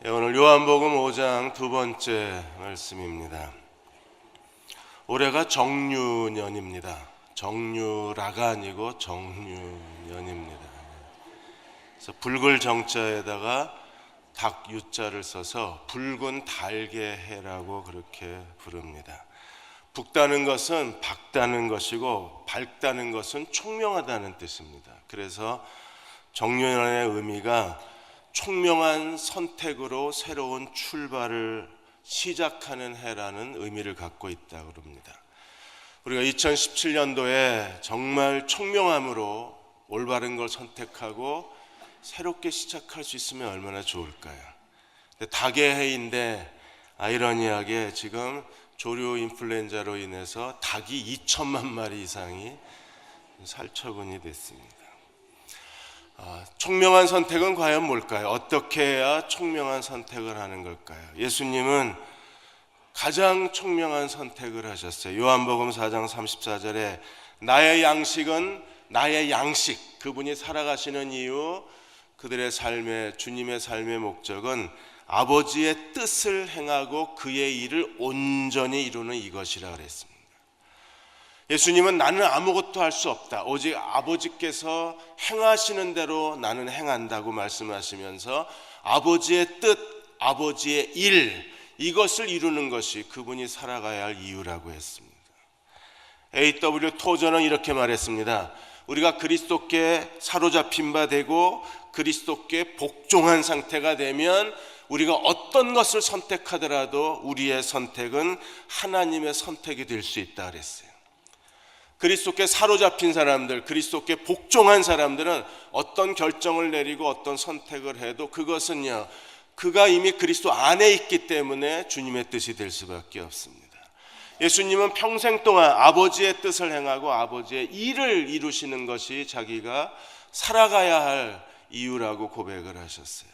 오늘 요한복음 5장 두 번째 말씀입니다. 올해가 정유년입니다. 정유라가 아니고 정유년입니다. 그래서 붉을 정자에다가 닭 유자를 써서 붉은 달개해라고 그렇게 부릅니다. 붉다는 것은 밝다는 것이고 밝다는 것은 총명하다는 뜻입니다. 그래서 정유년의 의미가 총명한 선택으로 새로운 출발을 시작하는 해라는 의미를 갖고 있다고 합니다. 우리가 2017년도에 정말 총명함으로 올바른 걸 선택하고 새롭게 시작할 수 있으면 얼마나 좋을까요? 닭의 해인데 아이러니하게 지금 조류 인플루엔자로 인해서 닭이 2천만 마리 이상이 살처분이 됐습니다. 총명한 선택은 과연 뭘까요? 어떻게 해야 총명한 선택을 하는 걸까요? 예수님은 가장 총명한 선택을 하셨어요. 요한복음 4장 34절에 나의 양식은 나의 양식, 그분이 살아가시는 이유, 그들의 삶의, 주님의 삶의 목적은 아버지의 뜻을 행하고 그의 일을 온전히 이루는 이것이라 그랬습니다. 예수님은 나는 아무것도 할 수 없다, 오직 아버지께서 행하시는 대로 나는 행한다고 말씀하시면서 아버지의 뜻, 아버지의 일, 이것을 이루는 것이 그분이 살아가야 할 이유라고 했습니다. A.W. 토저는 이렇게 말했습니다. 우리가 그리스도께 사로잡힌 바 되고 그리스도께 복종한 상태가 되면 우리가 어떤 것을 선택하더라도 우리의 선택은 하나님의 선택이 될 수 있다 그랬어요. 그리스도께 사로잡힌 사람들, 그리스도께 복종한 사람들은 어떤 결정을 내리고 어떤 선택을 해도 그것은요, 그가 이미 그리스도 안에 있기 때문에 주님의 뜻이 될 수밖에 없습니다. 예수님은 평생 동안 아버지의 뜻을 행하고 아버지의 일을 이루시는 것이 자기가 살아가야 할 이유라고 고백을 하셨어요.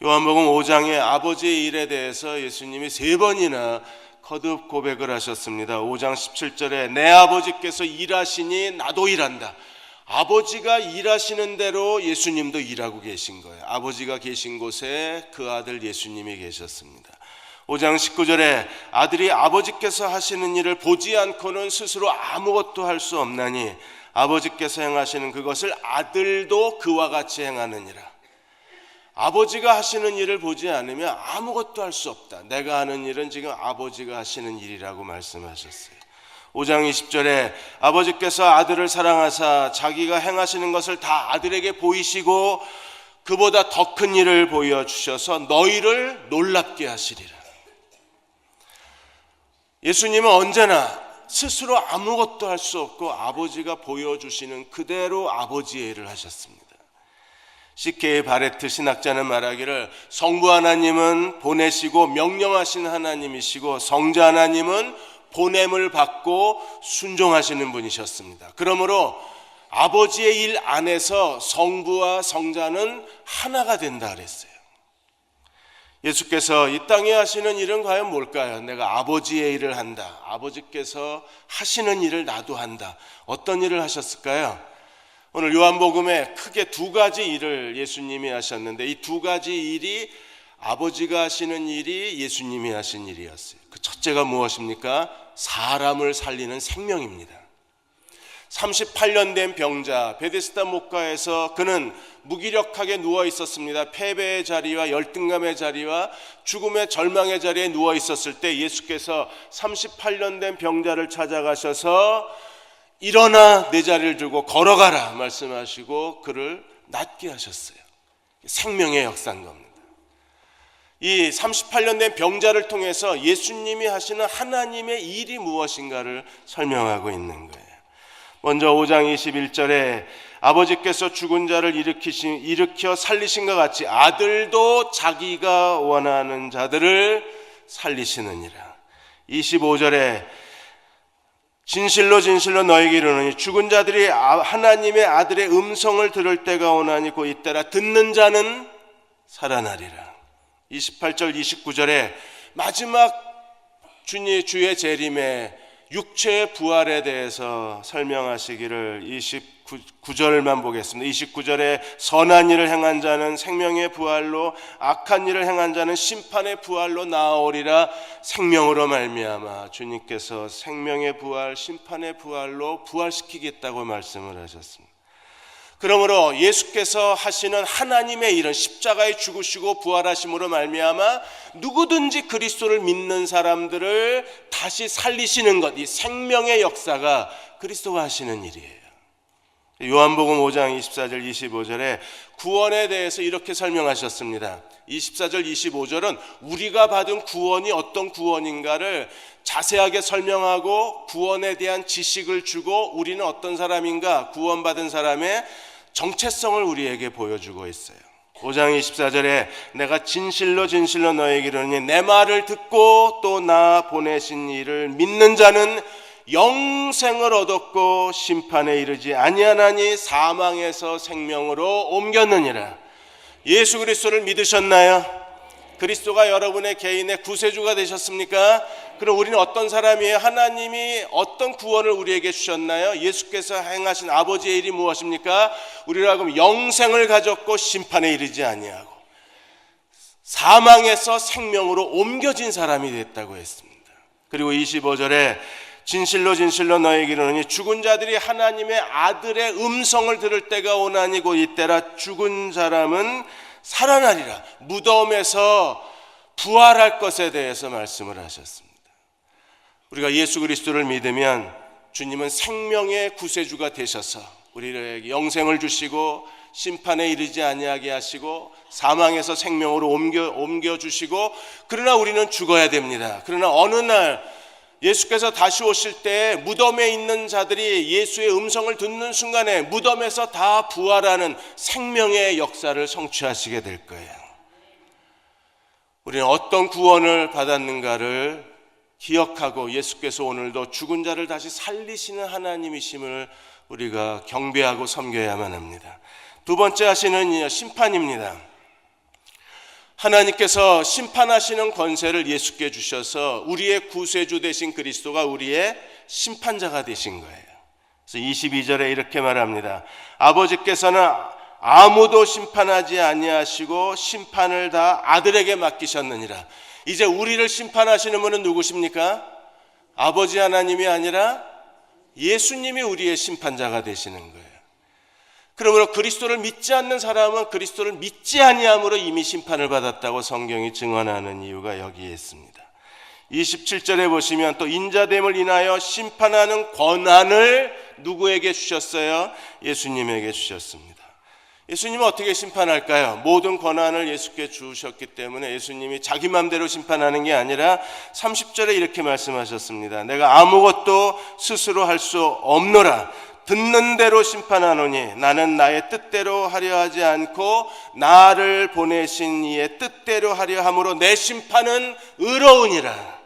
요한복음 5장의 아버지의 일에 대해서 예수님이 3번이나 거듭 고백을 하셨습니다. 5장 17절에 내 아버지께서 일하시니 나도 일한다. 아버지가 일하시는 대로 예수님도 일하고 계신 거예요. 아버지가 계신 곳에 그 아들 예수님이 계셨습니다. 5장 19절에 아들이 아버지께서 하시는 일을 보지 않고는 스스로 아무것도 할 수 없나니 아버지께서 행하시는 그것을 아들도 그와 같이 행하느니라. 아버지가 하시는 일을 보지 않으면 아무것도 할 수 없다. 내가 하는 일은 지금 아버지가 하시는 일이라고 말씀하셨어요. 5장 20절에 아버지께서 아들을 사랑하사 자기가 행하시는 것을 다 아들에게 보이시고 그보다 더 큰 일을 보여주셔서 너희를 놀랍게 하시리라. 예수님은 언제나 스스로 아무것도 할 수 없고 아버지가 보여주시는 그대로 아버지의 일을 하셨습니다. C.K. 바레트 신학자는 말하기를 성부 하나님은 보내시고 명령하신 하나님이시고 성자 하나님은 보냄을 받고 순종하시는 분이셨습니다. 그러므로 아버지의 일 안에서 성부와 성자는 하나가 된다 그랬어요. 예수께서 이 땅에 하시는 일은 과연 뭘까요? 내가 아버지의 일을 한다. 아버지께서 하시는 일을 나도 한다. 어떤 일을 하셨을까요? 오늘 요한복음에 크게 2가지 일을 예수님이 하셨는데 이 2가지 일이 아버지가 하시는 일이 예수님이 하신 일이었어요. 그 첫째가 무엇입니까? 사람을 살리는 생명입니다. 38년 된 병자 베데스다 목가에서 그는 무기력하게 누워 있었습니다. 패배의 자리와 열등감의 자리와 죽음의 절망의 자리에 누워 있었을 때 예수께서 38년 된 병자를 찾아가셔서 일어나 내 자리를 들고 걸어가라 말씀하시고 그를 낫게 하셨어요. 생명의 역사인 겁니다. 이 38년 된 병자를 통해서 예수님이 하시는 하나님의 일이 무엇인가를 설명하고 있는 거예요. 먼저 5장 21절에 아버지께서 죽은 자를 일으켜 살리신 것 같이 아들도 자기가 원하는 자들을 살리시느니라. 25절에 진실로 진실로 너에게 이르노니 죽은 자들이 하나님의 아들의 음성을 들을 때가 오나니 곧 이때라. 듣는 자는 살아나리라. 28절 29절에 마지막 주의 재림에 육체의 부활에 대해서 설명하시기를 29절만 보겠습니다. 29절에 선한 일을 행한 자는 생명의 부활로 악한 일을 행한 자는 심판의 부활로 나아오리라. 생명으로 말미암아 주님께서 생명의 부활, 심판의 부활로 부활시키겠다고 말씀을 하셨습니다. 그러므로 예수께서 하시는 하나님의 일은 십자가에 죽으시고 부활하심으로 말미암아 누구든지 그리스도를 믿는 사람들을 다시 살리시는 것, 이 생명의 역사가 그리스도가 하시는 일이에요. 요한복음 5장 24절 25절에 구원에 대해서 이렇게 설명하셨습니다. 24절 25절은 우리가 받은 구원이 어떤 구원인가를 자세하게 설명하고 구원에 대한 지식을 주고 우리는 어떤 사람인가, 구원받은 사람의 정체성을 우리에게 보여주고 있어요. 5장 24절에 내가 진실로 진실로 너에게 이르노니 내 말을 듣고 또 나 보내신 이를 믿는 자는 영생을 얻었고 심판에 이르지 아니하나니 사망에서 생명으로 옮겼느니라. 예수 그리스도를 믿으셨나요? 그리스도가 여러분의 개인의 구세주가 되셨습니까? 그럼 우리는 어떤 사람이에요? 하나님이 어떤 구원을 우리에게 주셨나요? 예수께서 행하신 아버지의 일이 무엇입니까? 우리로 하여금 영생을 가졌고 심판에 이르지 아니하고 사망에서 생명으로 옮겨진 사람이 됐다고 했습니다. 그리고 25절에 진실로 진실로 너에게 이르노니 죽은 자들이 하나님의 아들의 음성을 들을 때가 오나니 곧 이때라. 죽은 사람은 살아나리라. 무덤에서 부활할 것에 대해서 말씀을 하셨습니다. 우리가 예수 그리스도를 믿으면 주님은 생명의 구세주가 되셔서 우리에게 영생을 주시고 심판에 이르지 아니하게 하시고 사망에서 생명으로 옮겨 주시고, 그러나 우리는 죽어야 됩니다. 그러나 어느 날 예수께서 다시 오실 때 무덤에 있는 자들이 예수의 음성을 듣는 순간에 무덤에서 다 부활하는 생명의 역사를 성취하시게 될 거예요. 우리는 어떤 구원을 받았는가를 기억하고 예수께서 오늘도 죽은 자를 다시 살리시는 하나님이심을 우리가 경배하고 섬겨야만 합니다. 두 번째 하시는 심판입니다. 하나님께서 심판하시는 권세를 예수께 주셔서 우리의 구세주 되신 그리스도가 우리의 심판자가 되신 거예요. 그래서 22절에 이렇게 말합니다. 아버지께서는 아무도 심판하지 아니하시고 심판을 다 아들에게 맡기셨느니라. 이제 우리를 심판하시는 분은 누구십니까? 아버지 하나님이 아니라 예수님이 우리의 심판자가 되시는 거예요. 그러므로 그리스도를 믿지 않는 사람은 그리스도를 믿지 아니함으로 이미 심판을 받았다고 성경이 증언하는 이유가 여기에 있습니다. 27절에 보시면 또 인자됨을 인하여 심판하는 권한을 누구에게 주셨어요? 예수님에게 주셨습니다. 예수님은 어떻게 심판할까요? 모든 권한을 예수께 주셨기 때문에 예수님이 자기 맘대로 심판하는 게 아니라 30절에 이렇게 말씀하셨습니다. 내가 아무것도 스스로 할 수 없노라. 듣는 대로 심판하노니 나는 나의 뜻대로 하려 하지 않고 나를 보내신 이의 뜻대로 하려 함으로 내 심판은 의로우니라.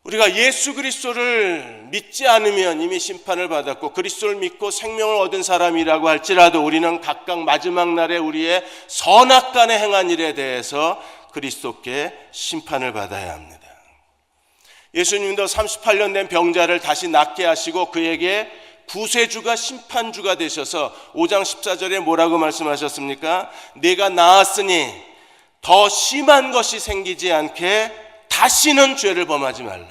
우리가 예수 그리스도를 믿지 않으면 이미 심판을 받았고 그리스도를 믿고 생명을 얻은 사람이라고 할지라도 우리는 각각 마지막 날에 우리의 선악간에 행한 일에 대해서 그리스도께 심판을 받아야 합니다. 예수님도 38년 된 병자를 다시 낫게 하시고 그에게 구세주가 심판주가 되셔서 5장 14절에 뭐라고 말씀하셨습니까? 내가 나았으니 더 심한 것이 생기지 않게 다시는 죄를 범하지 말라.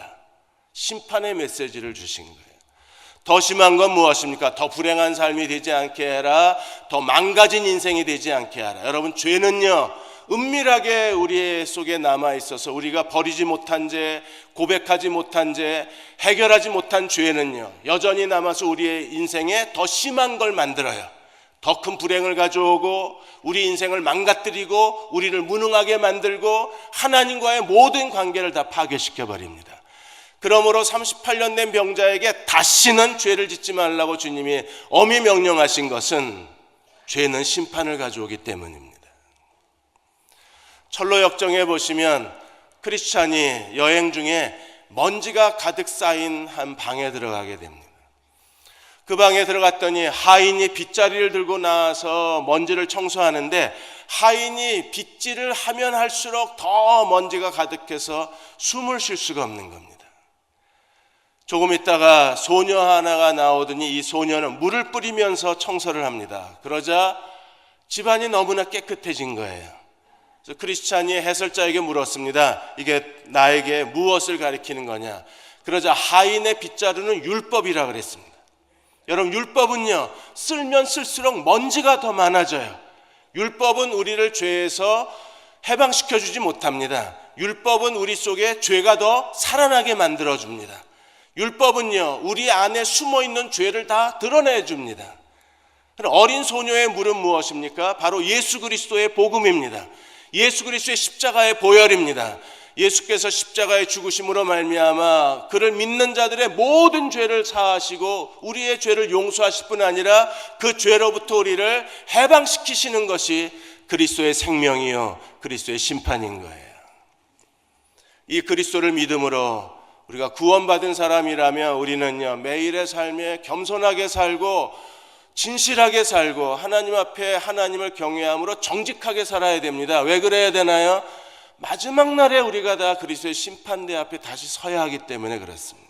심판의 메시지를 주신 거예요. 더 심한 건 무엇입니까? 더 불행한 삶이 되지 않게 해라. 더 망가진 인생이 되지 않게 하라. 여러분, 죄는요 은밀하게 우리 속에 남아있어서 우리가 버리지 못한 죄, 고백하지 못한 죄, 해결하지 못한 죄는요 여전히 남아서 우리의 인생에 더 심한 걸 만들어요. 더 큰 불행을 가져오고 우리 인생을 망가뜨리고 우리를 무능하게 만들고 하나님과의 모든 관계를 다 파괴시켜버립니다. 그러므로 38년 된 병자에게 다시는 죄를 짓지 말라고 주님이 엄히 명령하신 것은 죄는 심판을 가져오기 때문입니다. 철로 역정에 보시면 크리스찬이 여행 중에 먼지가 가득 쌓인 한 방에 들어가게 됩니다. 그 방에 들어갔더니 하인이 빗자리를 들고 나와서 먼지를 청소하는데 하인이 빗질을 하면 할수록 더 먼지가 가득해서 숨을 쉴 수가 없는 겁니다. 조금 있다가 소녀 하나가 나오더니 이 소녀는 물을 뿌리면서 청소를 합니다. 그러자 집안이 너무나 깨끗해진 거예요. 그래서 크리스찬이 해설자에게 물었습니다. 이게 나에게 무엇을 가리키는 거냐? 그러자 하인의 빗자루는 율법이라 그랬습니다. 여러분, 율법은요, 쓸면 쓸수록 먼지가 더 많아져요. 율법은 우리를 죄에서 해방시켜주지 못합니다. 율법은 우리 속에 죄가 더 살아나게 만들어줍니다. 율법은요, 우리 안에 숨어있는 죄를 다 드러내줍니다. 어린 소녀의 물은 무엇입니까? 바로 예수 그리스도의 복음입니다. 예수 그리스도의 십자가의 보혈입니다. 예수께서 십자가의 죽으심으로 말미암아 그를 믿는 자들의 모든 죄를 사하시고 우리의 죄를 용서하실 뿐 아니라 그 죄로부터 우리를 해방시키시는 것이 그리스도의 생명이요 그리스도의 심판인 거예요. 이 그리스도를 믿음으로 우리가 구원받은 사람이라면 우리는요, 매일의 삶에 겸손하게 살고 진실하게 살고 하나님 앞에 하나님을 경외함으로 정직하게 살아야 됩니다. 왜 그래야 되나요? 마지막 날에 우리가 다 그리스도의 심판대 앞에 다시 서야 하기 때문에 그렇습니다.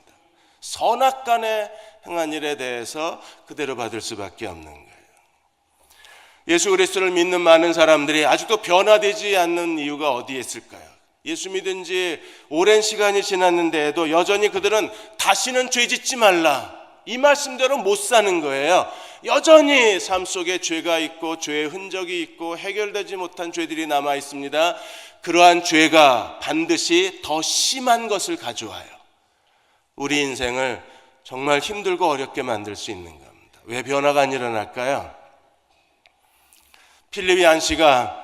선악간에 행한 일에 대해서 그대로 받을 수밖에 없는 거예요. 예수 그리스도를 믿는 많은 사람들이 아직도 변화되지 않는 이유가 어디에 있을까요? 예수 믿은 지 오랜 시간이 지났는데도 여전히 그들은 다시는 죄 짓지 말라, 이 말씀대로 못 사는 거예요. 여전히 삶 속에 죄가 있고 죄의 흔적이 있고 해결되지 못한 죄들이 남아 있습니다. 그러한 죄가 반드시 더 심한 것을 가져와요. 우리 인생을 정말 힘들고 어렵게 만들 수 있는 겁니다. 왜 변화가 안 일어날까요? 필립 얀시가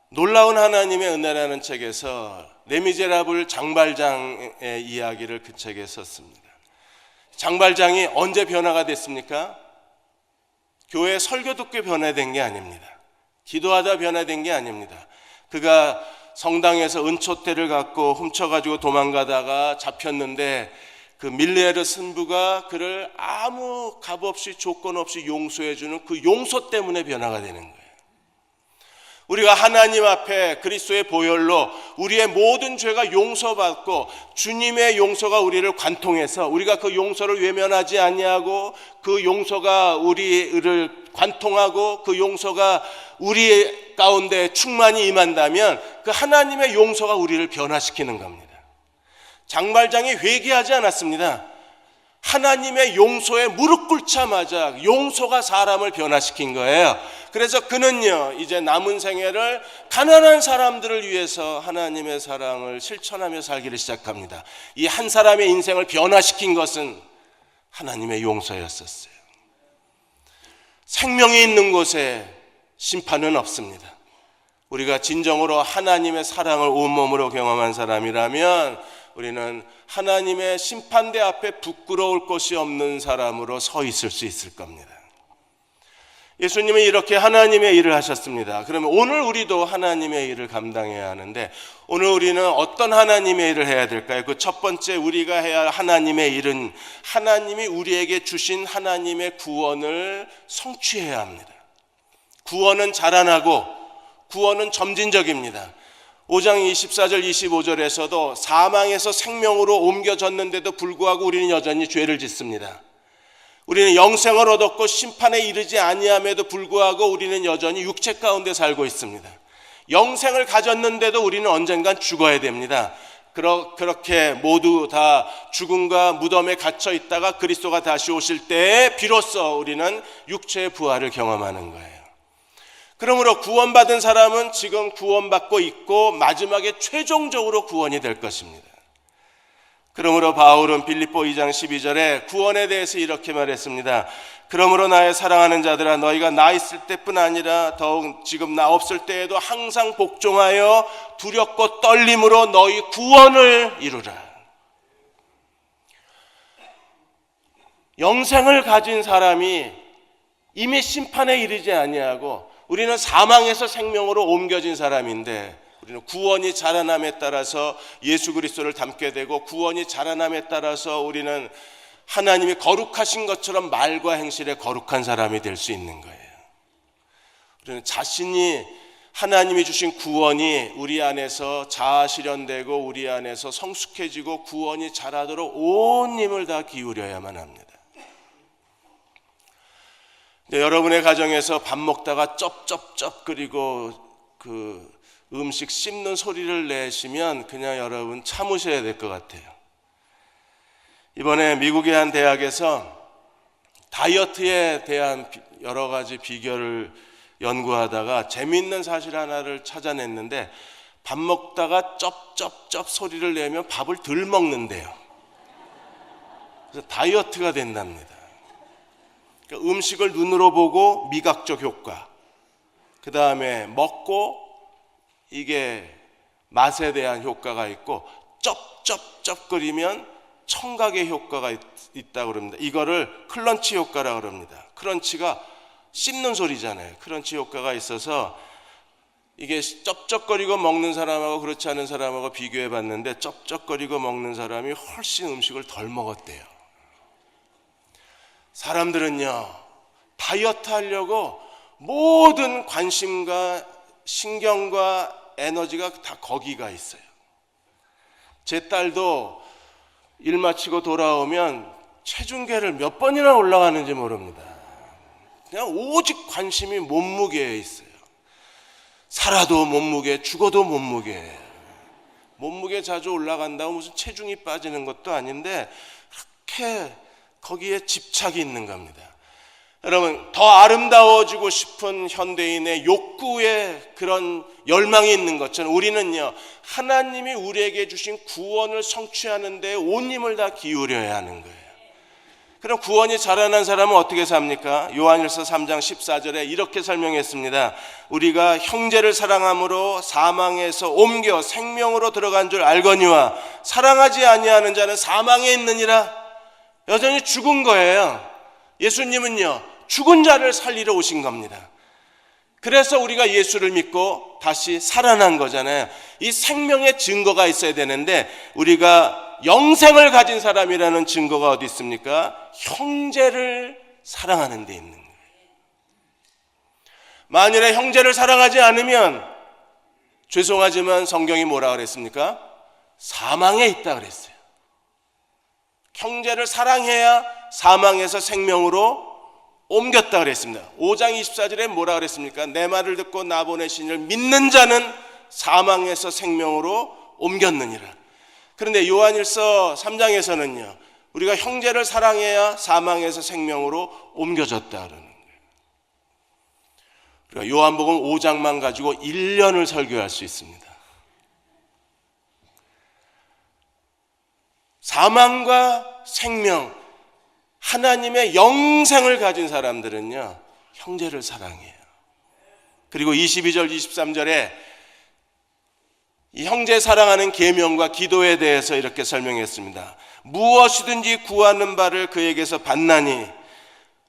놀라운 하나님의 은혜라는 책에서 레미제라블 장발장의 이야기를 그 책에 썼습니다. 장발장이 언제 변화가 됐습니까? 교회 설교 듣고 변화된 게 아닙니다. 기도하다 변화된 게 아닙니다. 그가 성당에서 은초대를 갖고 훔쳐가지고 도망가다가 잡혔는데 그 밀레르 신부가 그를 아무 값 없이 조건 없이 용서해주는 그 용서 때문에 변화가 되는 거예요. 우리가 하나님 앞에 그리스도의 보혈로 우리의 모든 죄가 용서받고 주님의 용서가 우리를 관통해서 우리가 그 용서를 외면하지 아니하고 그 용서가 우리를 관통하고 그 용서가 우리 가운데 충만히 임한다면 그 하나님의 용서가 우리를 변화시키는 겁니다. 장발장이 회개하지 않았습니다. 하나님의 용서에 무릎 꿇자마자 용서가 사람을 변화시킨 거예요. 그래서 그는요, 이제 남은 생애를 가난한 사람들을 위해서 하나님의 사랑을 실천하며 살기를 시작합니다. 이 한 사람의 인생을 변화시킨 것은 하나님의 용서였었어요. 생명이 있는 곳에 심판은 없습니다. 우리가 진정으로 하나님의 사랑을 온몸으로 경험한 사람이라면 우리는 하나님의 심판대 앞에 부끄러울 것이 없는 사람으로 서 있을 수 있을 겁니다. 예수님은 이렇게 하나님의 일을 하셨습니다. 그러면 오늘 우리도 하나님의 일을 감당해야 하는데 오늘 우리는 어떤 하나님의 일을 해야 될까요? 그 첫 번째 우리가 해야 할 하나님의 일은 하나님이 우리에게 주신 하나님의 구원을 성취해야 합니다. 구원은 자라나고 구원은 점진적입니다. 5장 24절 25절에서도 사망에서 생명으로 옮겨졌는데도 불구하고 우리는 여전히 죄를 짓습니다. 우리는 영생을 얻었고 심판에 이르지 아니함에도 불구하고 우리는 여전히 육체 가운데 살고 있습니다. 영생을 가졌는데도 우리는 언젠간 죽어야 됩니다. 그렇게 모두 다 죽음과 무덤에 갇혀 있다가 그리스도가 다시 오실 때에 비로소 우리는 육체의 부활을 경험하는 거예요. 그러므로 구원받은 사람은 지금 구원받고 있고 마지막에 최종적으로 구원이 될 것입니다. 그러므로 바울은 빌립보 2장 12절에 구원에 대해서 이렇게 말했습니다. 그러므로 나의 사랑하는 자들아 너희가 나 있을 때뿐 아니라 더욱 지금 나 없을 때에도 항상 복종하여 두렵고 떨림으로 너희 구원을 이루라. 영생을 가진 사람이 이미 심판에 이르지 아니하고 우리는 사망에서 생명으로 옮겨진 사람인데 우리는 구원이 자라남에 따라서 예수 그리스도를 닮게 되고 구원이 자라남에 따라서 우리는 하나님이 거룩하신 것처럼 말과 행실에 거룩한 사람이 될 수 있는 거예요. 우리는 자신이 하나님이 주신 구원이 우리 안에서 자아 실현되고 우리 안에서 성숙해지고 구원이 자라도록 온 힘을 다 기울여야만 합니다. 여러분의 가정에서 밥 먹다가 쩝쩝쩝 그리고 그 음식 씹는 소리를 내시면 그냥 여러분 참으셔야 될 것 같아요. 이번에 미국의 한 대학에서 다이어트에 대한 여러 가지 비결을 연구하다가 재미있는 사실 하나를 찾아냈는데 밥 먹다가 쩝쩝쩝 소리를 내면 밥을 덜 먹는데요. 그래서 다이어트가 된답니다. 그러니까 음식을 눈으로 보고 미각적 효과, 그 다음에 먹고 이게 맛에 대한 효과가 있고 쩝쩝쩝거리면 청각의 효과가 있다고 그럽니다. 이거를 클런치 효과라고 그럽니다. 크런치가 씹는 소리잖아요. 크런치 효과가 있어서 이게 쩝쩝거리고 먹는 사람하고 그렇지 않은 사람하고 비교해 봤는데 쩝쩝거리고 먹는 사람이 훨씬 음식을 덜 먹었대요. 사람들은요, 다이어트 하려고 모든 관심과 신경과 에너지가 다 거기가 있어요. 제 딸도 일 마치고 돌아오면 체중계를 몇 번이나 올라가는지 모릅니다. 그냥 오직 관심이 몸무게에 있어요. 살아도 몸무게, 죽어도 몸무게. 몸무게 자주 올라간다고 무슨 체중이 빠지는 것도 아닌데 그렇게 거기에 집착이 있는 겁니다. 여러분, 더 아름다워지고 싶은 현대인의 욕구에 그런 열망이 있는 것처럼 우리는요, 하나님이 우리에게 주신 구원을 성취하는 데 온 힘을 다 기울여야 하는 거예요. 그럼 구원이 자라난 사람은 어떻게 삽니까? 요한일서 3장 14절에 이렇게 설명했습니다. 우리가 형제를 사랑함으로 사망에서 옮겨 생명으로 들어간 줄 알거니와 사랑하지 아니하는 자는 사망에 있느니라. 여전히 죽은 거예요. 예수님은요, 죽은 자를 살리러 오신 겁니다. 그래서 우리가 예수를 믿고 다시 살아난 거잖아요. 이 생명의 증거가 있어야 되는데 우리가 영생을 가진 사람이라는 증거가 어디 있습니까? 형제를 사랑하는 데 있는 거예요. 만일에 형제를 사랑하지 않으면 죄송하지만 성경이 뭐라 그랬습니까? 사망에 있다 그랬어요. 형제를 사랑해야 사망에서 생명으로 옮겼다 그랬습니다. 5장 24절에 뭐라 그랬습니까? 내 말을 듣고 나 보내신 이를 믿는 자는 사망에서 생명으로 옮겼느니라. 그런데 요한일서 3장에서는요, 우리가 형제를 사랑해야 사망에서 생명으로 옮겨졌다 그러는 거예요. 그러니까 요한복음 5장만 가지고 1년을 설교할 수 있습니다. 사망과 생명, 하나님의 영생을 가진 사람들은요, 형제를 사랑해요. 그리고 22절 23절에 이 형제 사랑하는 계명과 기도에 대해서 이렇게 설명했습니다. 무엇이든지 구하는 바를 그에게서 받나니.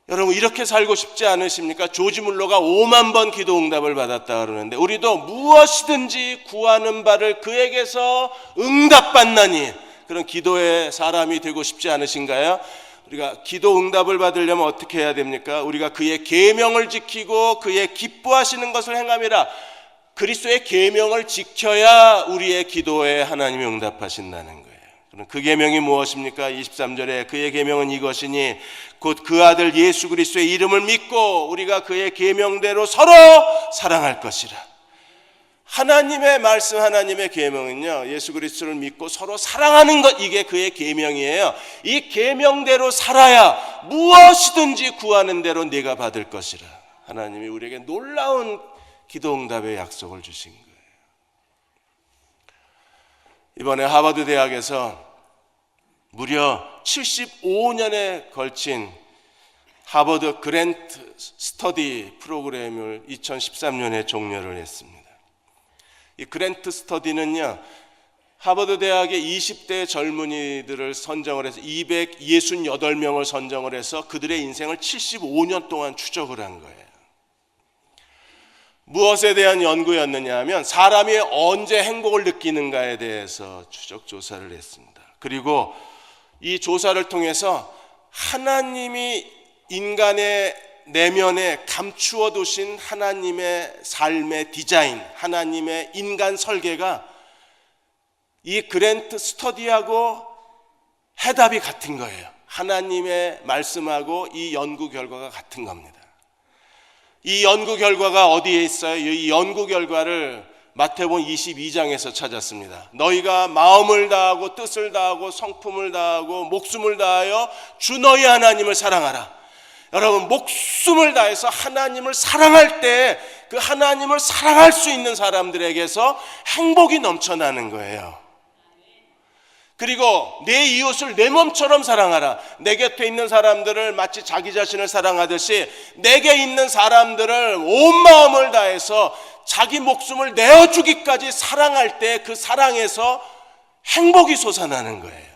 여러분, 이렇게 살고 싶지 않으십니까? 조지 물러가 5만 번 기도 응답을 받았다 그러는데 우리도 무엇이든지 구하는 바를 그에게서 응답받나니, 그런 기도의 사람이 되고 싶지 않으신가요? 우리가 기도 응답을 받으려면 어떻게 해야 됩니까? 우리가 그의 계명을 지키고 그의 기뻐하시는 것을 행함이라. 그리스도의 계명을 지켜야 우리의 기도에 하나님이 응답하신다는 거예요. 그럼 그 계명이 무엇입니까? 23절에 그의 계명은 이것이니 곧 그 아들 예수 그리스도의 이름을 믿고 우리가 그의 계명대로 서로 사랑할 것이라. 하나님의 말씀, 하나님의 계명은요, 예수 그리스도를 믿고 서로 사랑하는 것, 이게 그의 계명이에요. 이 계명대로 살아야 무엇이든지 구하는 대로 네가 받을 것이라. 하나님이 우리에게 놀라운 기도응답의 약속을 주신 거예요. 이번에 하버드 대학에서 무려 75년에 걸친 하버드 그랜트 스터디 프로그램을 2013년에 종료를 했습니다. 이 그랜트 스터디는요, 하버드 대학의 20대 젊은이들을 선정을 해서 268명을 선정을 해서 그들의 인생을 75년 동안 추적을 한 거예요. 무엇에 대한 연구였느냐 하면 사람이 언제 행복을 느끼는가에 대해서 추적 조사를 했습니다. 그리고 이 조사를 통해서 하나님이 인간의 내면에 감추어 두신 하나님의 삶의 디자인, 하나님의 인간 설계가 이 그랜트 스터디하고 해답이 같은 거예요. 하나님의 말씀하고 이 연구 결과가 같은 겁니다. 이 연구 결과가 어디에 있어요? 이 연구 결과를 마태복음 22장에서 찾았습니다. 너희가 마음을 다하고 뜻을 다하고 성품을 다하고 목숨을 다하여 주 너희 하나님을 사랑하라. 여러분, 목숨을 다해서 하나님을 사랑할 때 그 하나님을 사랑할 수 있는 사람들에게서 행복이 넘쳐나는 거예요. 그리고 내 이웃을 내 몸처럼 사랑하라. 내 곁에 있는 사람들을 마치 자기 자신을 사랑하듯이 내게 있는 사람들을 온 마음을 다해서 자기 목숨을 내어주기까지 사랑할 때 그 사랑에서 행복이 솟아나는 거예요.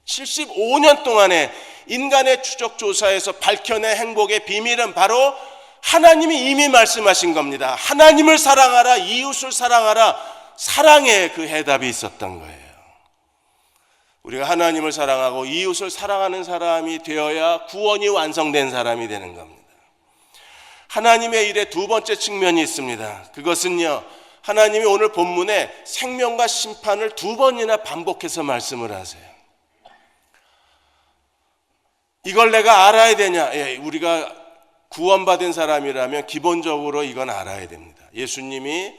75년 동안의 인간의 추적 조사에서 밝혀낸 행복의 비밀은 바로 하나님이 이미 말씀하신 겁니다. 하나님을 사랑하라, 이웃을 사랑하라. 사랑에 그 해답이 있었던 거예요. 우리가 하나님을 사랑하고 이웃을 사랑하는 사람이 되어야 구원이 완성된 사람이 되는 겁니다. 하나님의 일의 두 번째 측면이 있습니다. 그것은요, 하나님이 오늘 본문에 생명과 심판을 두 번이나 반복해서 말씀을 하세요. 이걸 내가 알아야 되냐? 우리가 구원받은 사람이라면 기본적으로 이건 알아야 됩니다. 예수님이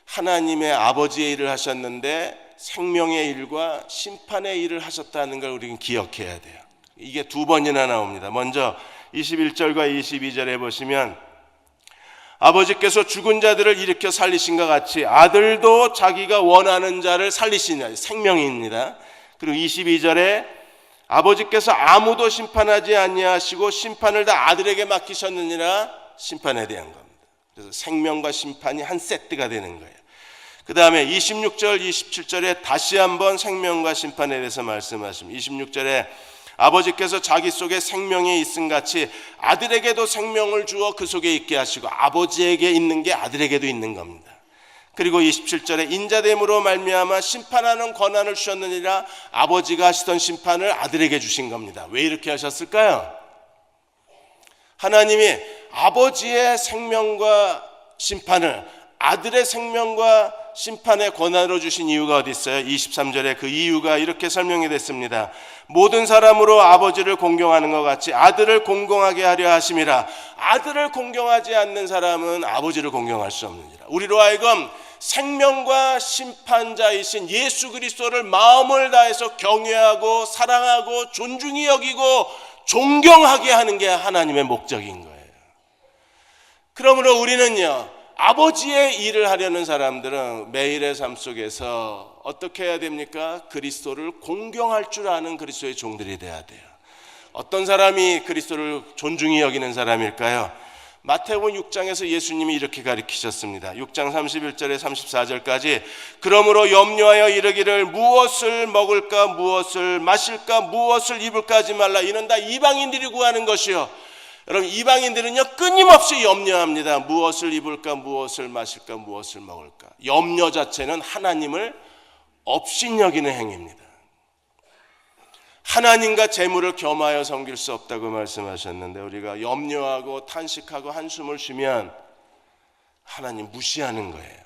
하나님의 아버지의 일을 하셨는데 생명의 일과 심판의 일을 하셨다는 걸 우리는 기억해야 돼요. 이게 두 번이나 나옵니다. 먼저 21절과 22절에 보시면 아버지께서 죽은 자들을 일으켜 살리신 것 같이 아들도 자기가 원하는 자를 살리시냐, 생명입니다. 그리고 22절에 아버지께서 아무도 심판하지 아니하시고 심판을 다 아들에게 맡기셨느니라, 심판에 대한 겁니다. 그래서 생명과 심판이 한 세트가 되는 거예요. 그 다음에 26절, 27절에 다시 한번 생명과 심판에 대해서 말씀하십니다. 26절에 아버지께서 자기 속에 생명이 있음 같이 아들에게도 생명을 주어 그 속에 있게 하시고, 아버지에게 있는 게 아들에게도 있는 겁니다. 그리고 27절에 인자됨으로 말미암아 심판하는 권한을 주셨느니라, 아버지가 하시던 심판을 아들에게 주신 겁니다. 왜 이렇게 하셨을까요? 하나님이 아버지의 생명과 심판을 아들의 생명과 심판의 권한으로 주신 이유가 어디 있어요? 23절에 그 이유가 이렇게 설명이 됐습니다. 모든 사람으로 아버지를 공경하는 것 같이 아들을 공경하게 하려 하심이라. 아들을 공경하지 않는 사람은 아버지를 공경할 수 없느니라. 우리로 하여금 생명과 심판자이신 예수 그리스도를 마음을 다해서 경외하고 사랑하고 존중히 여기고 존경하게 하는 게 하나님의 목적인 거예요. 그러므로 우리는요, 아버지의 일을 하려는 사람들은 매일의 삶 속에서 어떻게 해야 됩니까? 그리스도를 공경할 줄 아는 그리스도의 종들이 돼야 돼요. 어떤 사람이 그리스도를 존중히 여기는 사람일까요? 마태복음 6장에서 예수님이 이렇게 가르치셨습니다. 6장 31절에 34절까지 그러므로 염려하여 이르기를 무엇을 먹을까 무엇을 마실까 무엇을 입을까 하지 말라. 이는 다 이방인들이 구하는 것이요. 여러분, 이방인들은요 끊임없이 염려합니다. 무엇을 입을까 무엇을 마실까 무엇을 먹을까. 염려 자체는 하나님을 업신여기는 행위입니다. 하나님과 재물을 겸하여 섬길 수 없다고 말씀하셨는데, 우리가 염려하고 탄식하고 한숨을 쉬면 하나님 무시하는 거예요.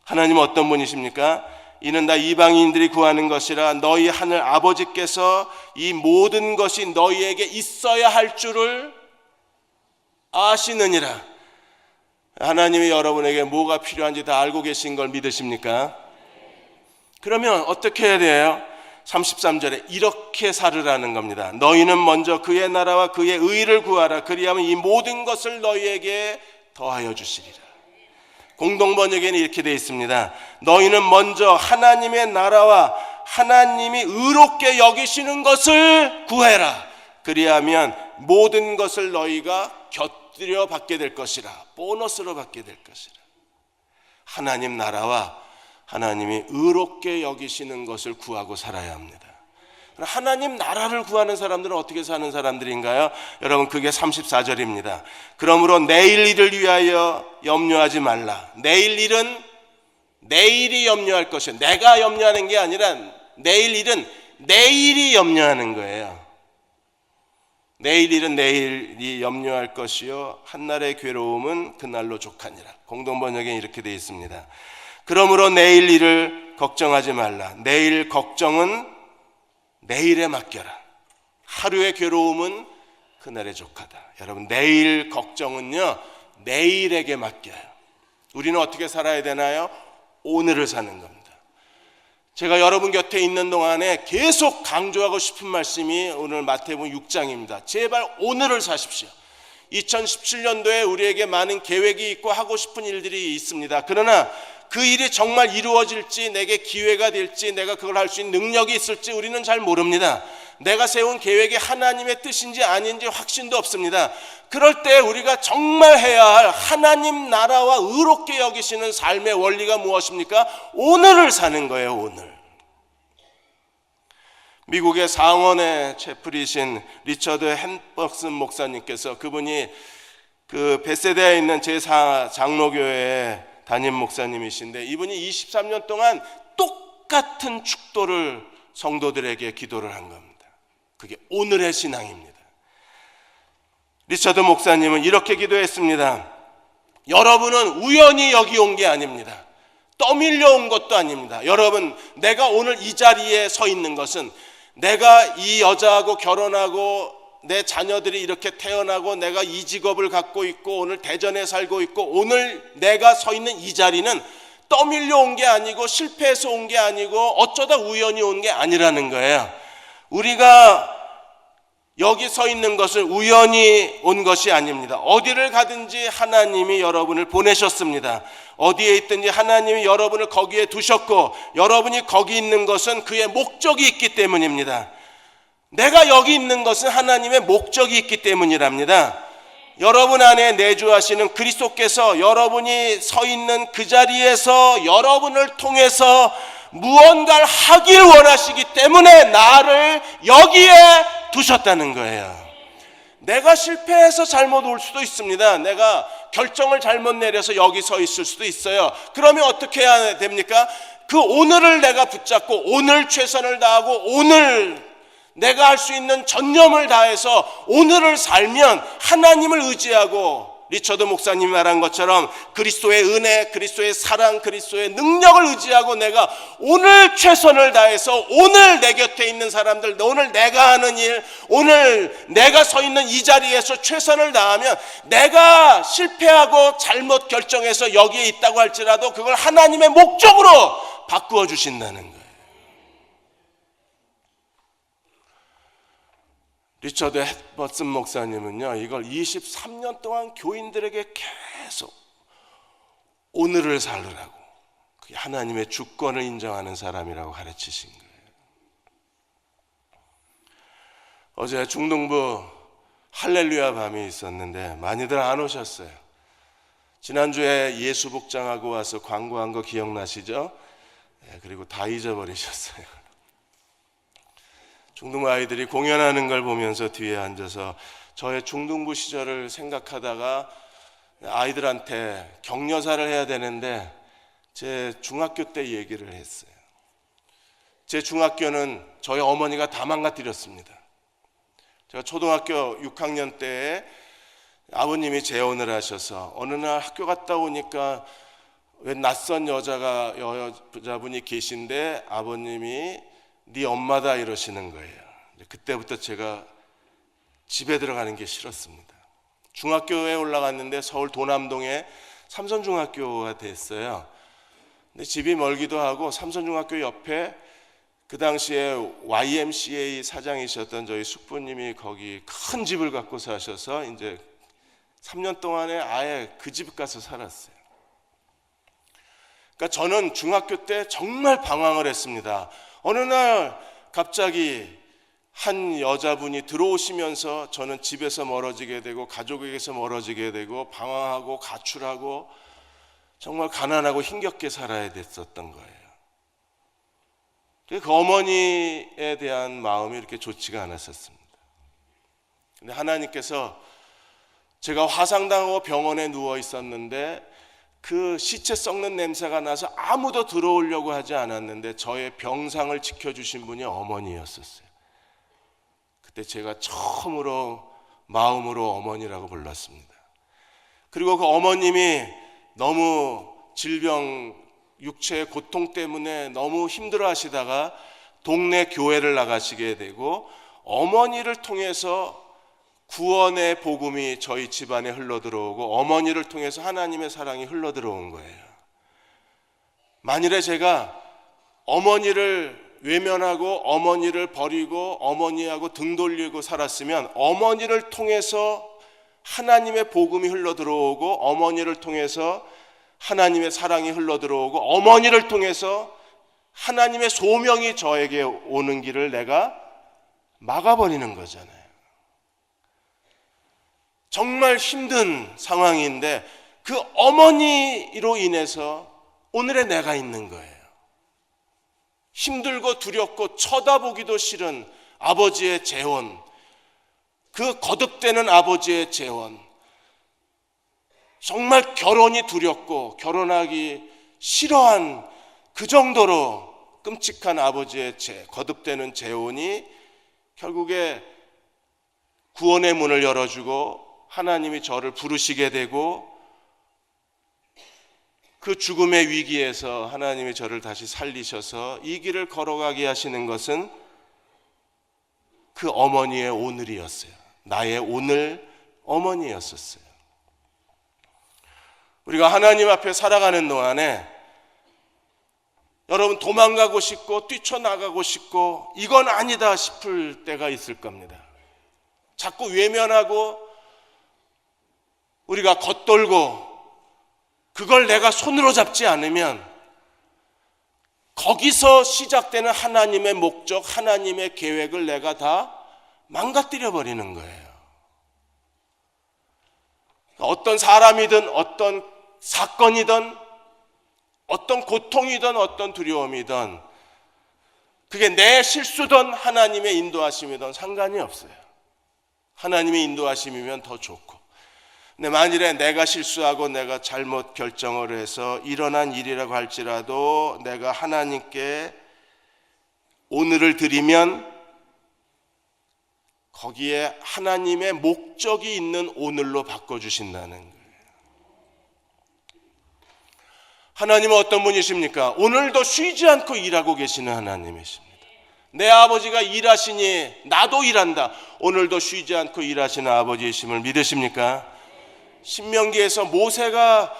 하나님은 어떤 분이십니까? 이는 다 이방인들이 구하는 것이라 너희 하늘 아버지께서 이 모든 것이 너희에게 있어야 할 줄을 아시느니라. 하나님이 여러분에게 뭐가 필요한지 다 알고 계신 걸 믿으십니까? 그러면 어떻게 해야 돼요? 33절에 이렇게 살으라는 겁니다. 너희는 먼저 그의 나라와 그의 의를 구하라. 그리하면 이 모든 것을 너희에게 더하여 주시리라. 공동번역에는 이렇게 되어 있습니다. 너희는 먼저 하나님의 나라와 하나님이 의롭게 여기시는 것을 구해라. 그리하면 모든 것을 너희가 곁들여 받게 될 것이라. 보너스로 받게 될 것이라. 하나님 나라와 하나님이 의롭게 여기시는 것을 구하고 살아야 합니다. 하나님 나라를 구하는 사람들은 어떻게 사는 사람들인가요? 여러분, 그게 34절입니다. 그러므로 내일 일을 위하여 염려하지 말라. 내일 일은 내일이 염려할 것이에요. 내가 염려하는 게 아니라 내일 일은 내일이 염려하는 거예요. 내일 일은 내일이 염려할 것이요 한날의 괴로움은 그날로 족하니라. 공동번역에 이렇게 되어 있습니다. 그러므로 내일 일을 걱정하지 말라. 내일 걱정은 내일에 맡겨라. 하루의 괴로움은 그날에 족하다. 여러분, 내일 걱정은요 내일에게 맡겨요. 우리는 어떻게 살아야 되나요? 오늘을 사는 겁니다. 제가 여러분 곁에 있는 동안에 계속 강조하고 싶은 말씀이 오늘 마태복음 6장입니다. 제발 오늘을 사십시오. 2017년도에 우리에게 많은 계획이 있고 하고 싶은 일들이 있습니다. 그러나 그 일이 정말 이루어질지, 내게 기회가 될지, 내가 그걸 할 수 있는 능력이 있을지 우리는 잘 모릅니다. 내가 세운 계획이 하나님의 뜻인지 아닌지 확신도 없습니다. 그럴 때 우리가 정말 해야 할 하나님 나라와 의롭게 여기시는 삶의 원리가 무엇입니까? 오늘을 사는 거예요. 오늘. 미국의 상원의 채플이신 리처드 햄버슨 목사님께서, 그분이 그 베세다에 있는 제4장로교회의 담임 목사님이신데, 이분이 23년 동안 똑같은 축도를 성도들에게 기도를 한 겁니다. 그게 오늘의 신앙입니다. 리처드 목사님은 이렇게 기도했습니다. 여러분은 우연히 여기 온 게 아닙니다. 떠밀려 온 것도 아닙니다. 여러분, 내가 오늘 이 자리에 서 있는 것은, 내가 이 여자하고 결혼하고 내 자녀들이 이렇게 태어나고 내가 이 직업을 갖고 있고 오늘 대전에 살고 있고 오늘 내가 서 있는 이 자리는 떠밀려 온 게 아니고 실패해서 온 게 아니고 어쩌다 우연히 온 게 아니라는 거예요. 우리가 여기 서 있는 것은 우연히 온 것이 아닙니다. 어디를 가든지 하나님이 여러분을 보내셨습니다. 어디에 있든지 하나님이 여러분을 거기에 두셨고, 여러분이 거기 있는 것은 그의 목적이 있기 때문입니다. 내가 여기 있는 것은 하나님의 목적이 있기 때문이랍니다. 여러분 안에 내주하시는 그리스도께서 여러분이 서 있는 그 자리에서 여러분을 통해서 무언가를 하길 원하시기 때문에 나를 여기에 두셨다는 거예요. 내가 실패해서 잘못 올 수도 있습니다. 내가 결정을 잘못 내려서 여기 서 있을 수도 있어요. 그러면 어떻게 해야 됩니까? 그 오늘을 내가 붙잡고 오늘 최선을 다하고 오늘 내가 할 수 있는 전념을 다해서 오늘을 살면 하나님을 의지하고, 리처드 목사님이 말한 것처럼 그리스도의 은혜, 그리스도의 사랑, 그리스도의 능력을 의지하고 내가 오늘 최선을 다해서 오늘 내 곁에 있는 사람들, 오늘 내가 하는 일, 오늘 내가 서 있는 이 자리에서 최선을 다하면 내가 실패하고 잘못 결정해서 여기에 있다고 할지라도 그걸 하나님의 목적으로 바꾸어 주신다는 거예요. 리처드 햇버슨 목사님은요, 이걸 23년 동안 교인들에게 계속 오늘을 살으라고, 그게 하나님의 주권을 인정하는 사람이라고 가르치신 거예요. 어제 중동부 할렐루야 밤이 있었는데 많이들 안 오셨어요. 지난주에 예수 복장하고 와서 광고한 거 기억나시죠? 그리고 다 잊어버리셨어요. 중동부 아이들이 공연하는 걸 보면서 뒤에 앉아서 저의 중동부 시절을 생각하다가 아이들한테 격려사를 해야 되는데 제 중학교 때 얘기를 했어요. 제 중학교는 저희 어머니가 다 망가뜨렸습니다. 제가 초등학교 6학년 때에 아버님이 재혼을 하셔서 어느 날 학교 갔다 오니까 왜 낯선 여자분이 계신데 아버님이 네 엄마다 이러시는 거예요. 그때부터 제가 집에 들어가는 게 싫었습니다. 중학교에 올라갔는데 서울 도남동에 삼선중학교가 됐어요. 근데 집이 멀기도 하고 삼선중학교 옆에 그 당시에 YMCA 사장이셨던 저희 숙부님이 거기 큰 집을 갖고 사셔서 이제 3년 동안에 아예 그 집 가서 살았어요. 그러니까 저는 중학교 때 정말 방황을 했습니다. 어느 날 갑자기 한 여자분이 들어오시면서 저는 집에서 멀어지게 되고 가족에게서 멀어지게 되고 방황하고 가출하고 정말 가난하고 힘겹게 살아야 됐었던 거예요. 그 어머니에 대한 마음이 이렇게 좋지가 않았었습니다. 근데 하나님께서 제가 화상당하고 병원에 누워 있었는데 그 시체 썩는 냄새가 나서 아무도 들어오려고 하지 않았는데 저의 병상을 지켜주신 분이 어머니였었어요. 그때 제가 처음으로 마음으로 어머니라고 불렀습니다. 그리고 그 어머님이 너무 질병, 육체의 고통 때문에 너무 힘들어 하시다가 동네 교회를 나가시게 되고 어머니를 통해서 구원의 복음이 저희 집안에 흘러들어오고 어머니를 통해서 하나님의 사랑이 흘러들어온 거예요. 만일에 제가 어머니를 외면하고 어머니를 버리고 어머니하고 등 돌리고 살았으면 어머니를 통해서 하나님의 복음이 흘러들어오고 어머니를 통해서 하나님의 사랑이 흘러들어오고 어머니를 통해서 하나님의 소명이 저에게 오는 길을 내가 막아버리는 거잖아요. 정말 힘든 상황인데 그 어머니로 인해서 오늘의 내가 있는 거예요. 힘들고 두렵고 쳐다보기도 싫은 아버지의 재혼, 그 거듭되는 아버지의 재혼, 정말 결혼이 두렵고 결혼하기 싫어한 그 정도로 끔찍한 아버지의 거듭되는 재혼이 결국에 구원의 문을 열어주고 하나님이 저를 부르시게 되고 그 죽음의 위기에서 하나님이 저를 다시 살리셔서 이 길을 걸어가게 하시는 것은 그 어머니의 오늘이었어요. 나의 오늘 어머니였었어요. 우리가 하나님 앞에 살아가는 동안에 여러분 도망가고 싶고 뛰쳐나가고 싶고 이건 아니다 싶을 때가 있을 겁니다. 자꾸 외면하고 우리가 겉돌고 그걸 내가 손으로 잡지 않으면 거기서 시작되는 하나님의 목적, 하나님의 계획을 내가 다 망가뜨려 버리는 거예요. 어떤 사람이든 어떤 사건이든 어떤 고통이든 어떤 두려움이든 그게 내 실수든 하나님의 인도하심이든 상관이 없어요. 하나님의 인도하심이면 더 좋고, 근데 만일에 내가 실수하고 내가 잘못 결정을 해서 일어난 일이라고 할지라도 내가 하나님께 오늘을 드리면 거기에 하나님의 목적이 있는 오늘로 바꿔주신다는 거예요. 하나님은 어떤 분이십니까? 오늘도 쉬지 않고 일하고 계시는 하나님이십니다. 내 아버지가 일하시니 나도 일한다. 오늘도 쉬지 않고 일하시는 아버지이심을 믿으십니까? 신명기에서 모세가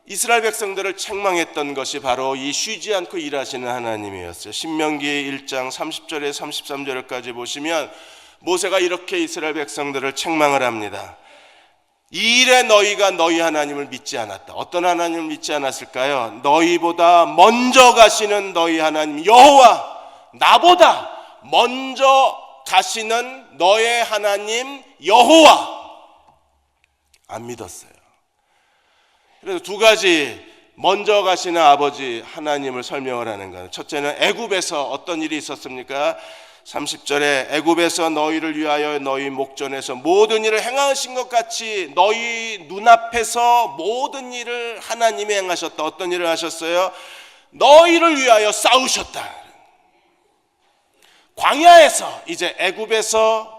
이스라엘 백성들을 책망했던 것이 바로 이 쉬지 않고 일하시는 하나님이었어요. 신명기 1장 30절에 33절까지 보시면 모세가 이렇게 이스라엘 백성들을 책망을 합니다. 이 일에 너희가 너희 하나님을 믿지 않았다. 어떤 하나님을 믿지 않았을까요? 너희보다 먼저 가시는 너희 하나님 여호와, 나보다 먼저 가시는 너의 하나님 여호와 안 믿었어요. 그래서 두 가지 먼저 가시는 아버지 하나님을 설명을 하는 거예요. 첫째는 애굽에서 어떤 일이 있었습니까? 30절에 애굽에서 너희를 위하여 너희 목전에서 모든 일을 행하신 것 같이 너희 눈앞에서 모든 일을 하나님이 행하셨다. 어떤 일을 하셨어요? 너희를 위하여 싸우셨다. 광야에서 이제 애굽에서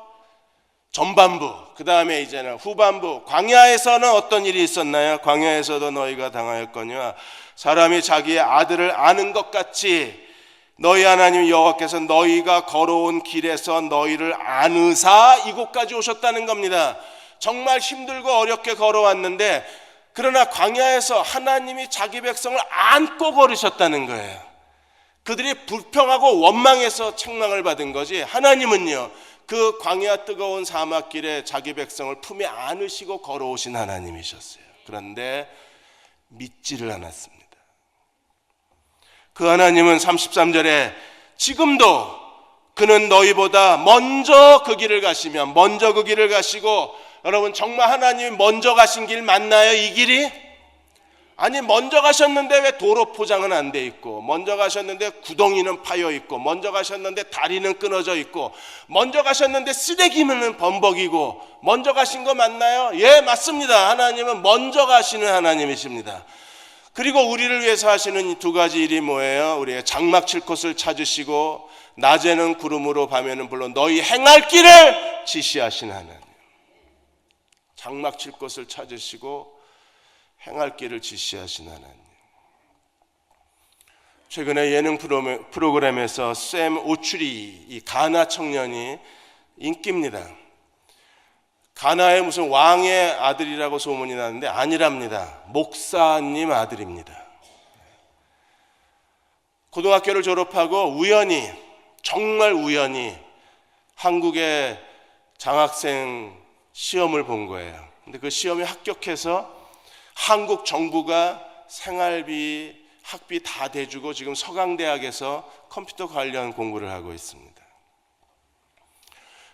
전반부, 그 다음에 이제는 후반부, 광야에서는 어떤 일이 있었나요? 광야에서도 너희가 당하였거니와 사람이 자기의 아들을 아는 것 같이 너희 하나님 여호와께서 너희가 걸어온 길에서 너희를 안으사 이곳까지 오셨다는 겁니다. 정말 힘들고 어렵게 걸어왔는데 그러나 광야에서 하나님이 자기 백성을 안고 걸으셨다는 거예요. 그들이 불평하고 원망해서 책망을 받은 거지 하나님은요 그 광야 뜨거운 사막길에 자기 백성을 품에 안으시고 걸어오신 하나님이셨어요. 그런데 믿지를 않았습니다. 그 하나님은 33절에 지금도 그는 너희보다 먼저 그 길을 가시면 먼저 그 길을 가시고, 여러분 정말 하나님이 먼저 가신 길 맞나요? 이 길이? 아니 먼저 가셨는데 왜 도로 포장은 안 돼 있고, 먼저 가셨는데 구덩이는 파여 있고, 먼저 가셨는데 다리는 끊어져 있고, 먼저 가셨는데 쓰레기는 범벅이고, 먼저 가신 거 맞나요? 예, 맞습니다. 하나님은 먼저 가시는 하나님이십니다. 그리고 우리를 위해서 하시는 이 두 가지 일이 뭐예요? 우리의 장막 칠 곳을 찾으시고 낮에는 구름으로 밤에는 불로 너희 행할 길을 지시하신 하나님. 장막 칠 곳을 찾으시고 행할 길을 지시하신 하나님. 최근에 예능 프로그램에서 샘 오추리, 이 가나 청년이 인기입니다. 가나의 무슨 왕의 아들이라고 소문이 나는데 아니랍니다. 목사님 아들입니다. 고등학교를 졸업하고 우연히, 정말 우연히 한국의 장학생 시험을 본 거예요. 근데 그 시험에 합격해서 한국 정부가 생활비, 학비 다 대주고 지금 서강대학에서 컴퓨터 관련 공부를 하고 있습니다.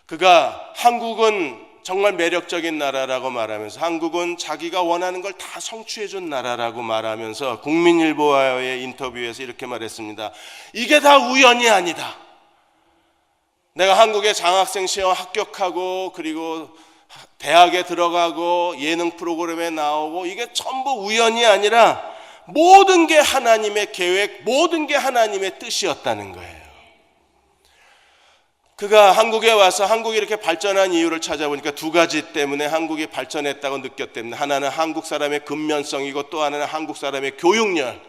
그가 한국은 정말 매력적인 나라라고 말하면서, 한국은 자기가 원하는 걸 다 성취해 준 나라라고 말하면서 국민일보와의 인터뷰에서 이렇게 말했습니다. 이게 다 우연이 아니다. 내가 한국의 장학생 시험 합격하고 그리고 대학에 들어가고 예능 프로그램에 나오고 이게 전부 우연이 아니라 모든 게 하나님의 계획, 모든 게 하나님의 뜻이었다는 거예요. 그가 한국에 와서 한국이 이렇게 발전한 이유를 찾아보니까 두 가지 때문에 한국이 발전했다고 느꼈답니다. 하나는 한국 사람의 근면성이고 또 하나는 한국 사람의 교육열.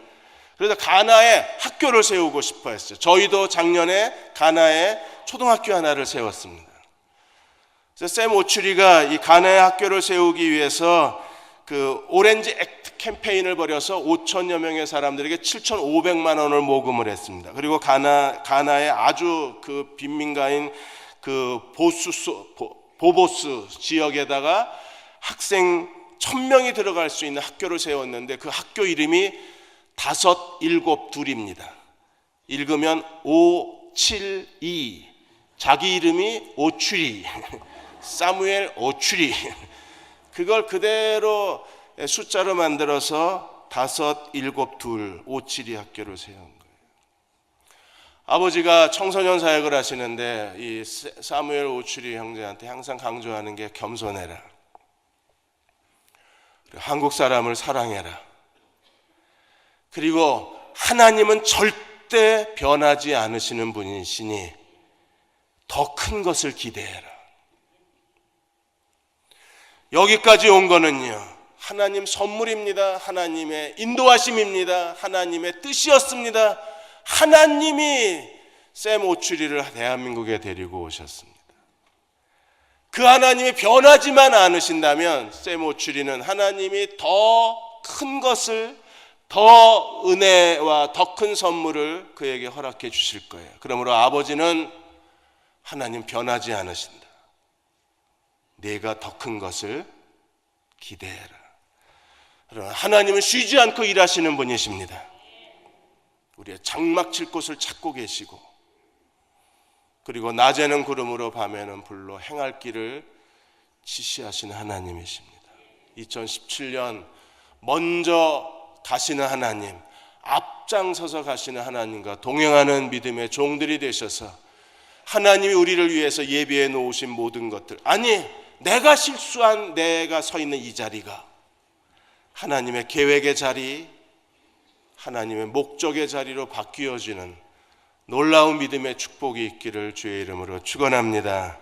그래서 가나에 학교를 세우고 싶어 했어요. 저희도 작년에 가나에 초등학교 하나를 세웠습니다. 그래서 샘 오추리가 이 가나에 학교를 세우기 위해서 그 오렌지 액트 캠페인을 벌여서 5천여 명의 사람들에게 7,500만 원을 모금을 했습니다. 그리고 가나의 아주 그 빈민가인 그 보보스 지역에다가 학생 1,000명이 들어갈 수 있는 학교를 세웠는데 그 학교 이름이 572입니다. 읽으면 572. 자기 이름이 오추리, 사무엘 오추리. 그걸 그대로 숫자로 만들어서 572, 572 학교를 세운 거예요. 아버지가 청소년 사역을 하시는데 이 사무엘 오추리 형제한테 항상 강조하는 게 겸손해라. 한국 사람을 사랑해라. 그리고 하나님은 절대 변하지 않으시는 분이시니 더 큰 것을 기대해라. 여기까지 온 거는요, 하나님 선물입니다. 하나님의 인도하심입니다. 하나님의 뜻이었습니다. 하나님이 샘 오추리를 대한민국에 데리고 오셨습니다. 그 하나님이 변하지만 않으신다면 샘 오추리는 하나님이 더 큰 것을, 더 은혜와 더 큰 선물을 그에게 허락해 주실 거예요. 그러므로 아버지는 하나님 변하지 않으신다. 내가 더 큰 것을 기대해라. 하나님은 쉬지 않고 일하시는 분이십니다. 우리의 장막 칠 곳을 찾고 계시고, 그리고 낮에는 구름으로 밤에는 불로 행할 길을 지시하시는 하나님이십니다. 2017년 먼저 가시는 하나님, 앞장서서 가시는 하나님과 동행하는 믿음의 종들이 되셔서 하나님이 우리를 위해서 예비해 놓으신 모든 것들, 아니 내가 실수한, 내가 서 있는 이 자리가 하나님의 계획의 자리, 하나님의 목적의 자리로 바뀌어지는 놀라운 믿음의 축복이 있기를 주의 이름으로 축원합니다.